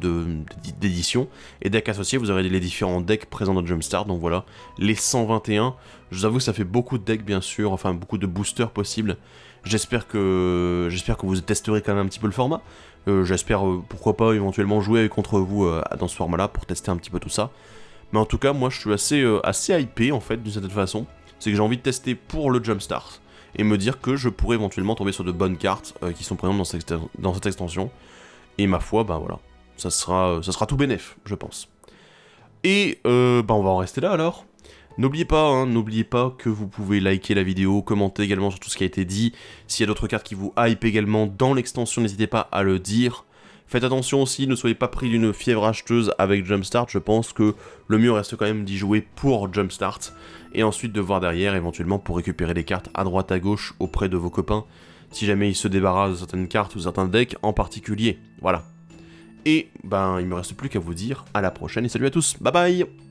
d'édition, et deck associé, vous aurez les différents decks présents dans Jumpstart, donc voilà, les 121, je vous avoue que ça fait beaucoup de decks, bien sûr, enfin, beaucoup de boosters possibles, j'espère que vous testerez quand même un petit peu le format, j'espère, pourquoi pas, éventuellement jouer contre vous dans ce format-là, pour tester un petit peu tout ça. Mais en tout cas, moi je suis assez hypé en fait d'une certaine façon. C'est que j'ai envie de tester pour le Jumpstart et me dire que je pourrais éventuellement tomber sur de bonnes cartes qui sont présentes dans cette extension. Et ma foi, voilà, ça sera tout bénef, je pense. Et on va en rester là alors. N'oubliez pas que vous pouvez liker la vidéo, commenter également sur tout ce qui a été dit. S'il y a d'autres cartes qui vous hype également dans l'extension, n'hésitez pas à le dire. Faites attention aussi, ne soyez pas pris d'une fièvre acheteuse avec Jumpstart. Je pense que le mieux reste quand même d'y jouer pour Jumpstart. Et ensuite de voir derrière, éventuellement, pour récupérer des cartes à droite à gauche auprès de vos copains. Si jamais ils se débarrassent de certaines cartes ou certains decks en particulier. Voilà. Et ben, il me reste plus qu'à vous dire à la prochaine et salut à tous. Bye bye!